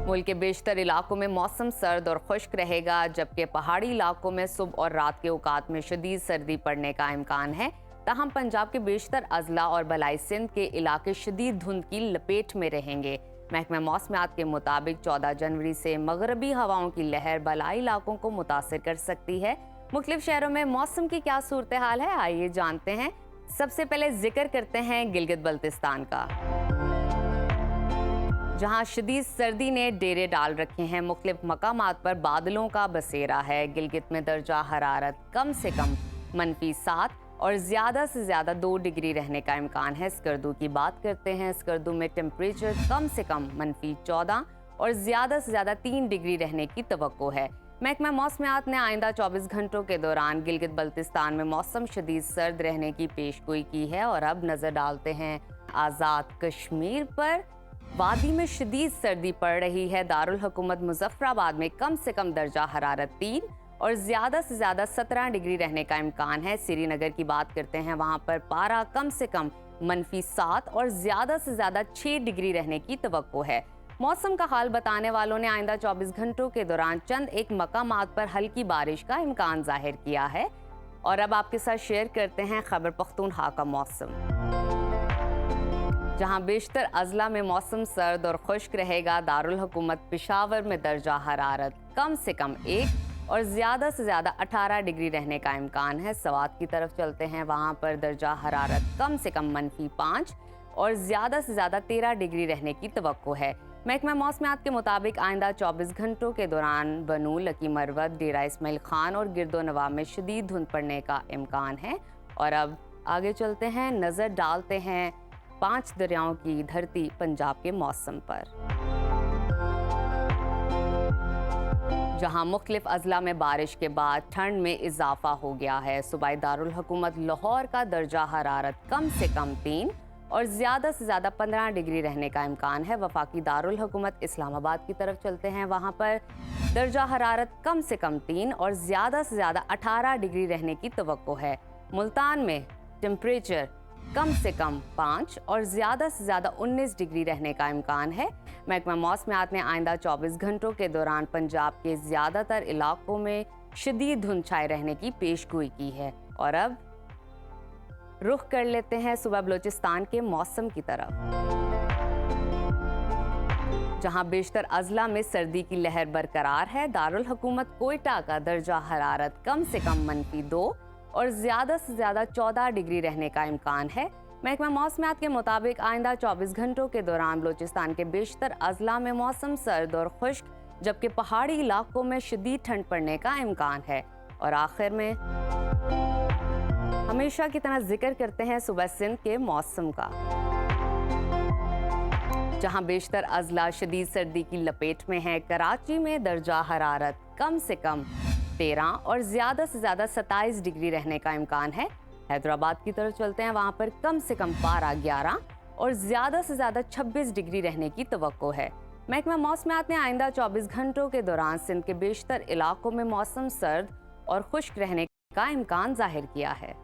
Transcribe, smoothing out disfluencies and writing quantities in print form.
मुल्क के बेशतर इलाकों में मौसम सर्द और खुश्क रहेगा, जबकि पहाड़ी इलाकों में सुबह और रात के औकात में शदीद सर्दी पड़ने का इम्कान है। ताहम पंजाब के बेशतर अजला और बलाई सिंध के इलाके शदीद धुंध की लपेट में रहेंगे। महकमा मौसमियात के मुताबिक 14 जनवरी से मगरबी हवाओं की लहर बलाई इलाकों को मुतासिर कर सकती है। मुख्तलिफ शहरों में मौसम की क्या सूरत हाल है, आइए जानते हैं। सबसे पहले जिक्र करते हैं गिलगित बल्तिस्तान का, जहां शदीद सर्दी ने डेरे डाल रखे हैं। मुख्तलिफ मकामात पर बादलों का बसेरा है। गिलगित में दर्जा हरारत कम से कम -7 और ज़्यादा से ज़्यादा 2 डिग्री रहने का इम्कान है। स्कर्दू की बात करते हैं। स्कर्दू में टेम्परेचर कम से कम -14 और ज़्यादा से ज़्यादा 3 डिग्री रहने की तवक्को है। महकमा मौसमियात ने आइंदा 24 घंटों के दौरान गिलगित बल्तिस्तान में मौसम शदीद सर्द रहने की पेशगोई की है। और अब नज़र डालते हैं आज़ाद कश्मीर पर। वादी में शदीद सर्दी पड़ रही है। दारुल हुकूमत मुजफ्फराबाद में कम से कम दर्जा हरारत 3 और ज़्यादा से ज़्यादा 17 डिग्री रहने का इम्कान है। श्रीनगर की बात करते हैं, वहाँ पर पारा कम से कम -7 और ज़्यादा से ज़्यादा 6 डिग्री रहने की तवक्को है। मौसम का हाल बताने वालों ने आइंदा 24 घंटों के दौरान चंद एक मकामात पर हल्की बारिश का इम्कान जाहिर किया है। और अब आपके साथ शेयर करते हैं खैबर पख्तूनख्वा का मौसम, जहां बेशतर अजला में मौसम सर्द और खुश्क रहेगा। दारुल हुकूमत पेशावर में दर्जा हरारत कम से कम 1 और ज़्यादा से ज़्यादा 18 डिग्री रहने का इम्कान है। सवात की तरफ चलते हैं, वहां पर दर्जा हरारत कम से कम -5 और ज़्यादा से ज़्यादा 13 डिग्री रहने की तवक्को है। महकमा मौसमियात के मुताबिक आइंदा 24 घंटों के दौरान बनू, लकी मरवत, डेरा इस्माइल खान और गिरदो नवा में शदीद धुंध पड़ने का इम्कान है। और अब आगे चलते हैं, नज़र डालते हैं 5 दरियाओं की धरती पंजाब के मौसम पर, जहां मुख्तलिफ अजला में बारिश के बाद ठंड में इजाफा हो गया है। सूबाई दारुल हुकूमत लाहौर का दर्जा हरारत कम से कम 3 और ज़्यादा से ज़्यादा 15 डिग्री रहने का इम्कान है। वफाकी दारुल हुकूमत इस्लामाबाद की तरफ चलते हैं, वहाँ पर दर्जा हरारत कम से कम 3 और ज़्यादा से ज़्यादा 18 डिग्री रहने की तवक्को है। मुल्तान में टेम्परेचर कम से कम 5 और ज़्यादा से ज़्यादा 19 डिग्री रहने का इम्कान है। महकमा मौसमियात ने आइंदा 24 घंटों के दौरान पंजाब के ज़्यादातर इलाकों में शदीद धुंध छाए रहने की पेशगोई की है। और अब रुख कर लेते हैं सुबह बलोचिस्तान के मौसम की तरफ, जहां बेशतर अजला में सर्दी की लहर बरकरार है। दारुल हुकूमत कोयटा का दर्जा हरारत कम से कम -2 और ज़्यादा से ज़्यादा 14 डिग्री रहने का इम्कान है। महकमा मौसमियात के मुताबिक आइंदा 24 घंटों के दौरान बलोचिस्तान के बेशतर अजला में मौसम सर्द और खुश्क, जबकि पहाड़ी इलाकों में शदीद ठंड पड़ने का इम्कान है। और आखिर में हमेशा की तरह जिक्र करते हैं सुबह सिंध के मौसम का, जहां बेशतर अजला शदीद सर्दी की लपेट में है। कराची में दर्जा हरारत कम से कम 13 और ज़्यादा से ज़्यादा 27 डिग्री रहने का इम्कान है। हैदराबाद की तरफ चलते हैं, वहाँ पर कम से कम पारा 11 और ज़्यादा से ज़्यादा 26 डिग्री रहने की तवक्को है। महकमा मौसमियात ने आइंदा 24 घंटों के दौरान सिंध के बेशतर इलाकों में मौसम सर्द और खुश्क रहने का इम्कान जाहिर किया है।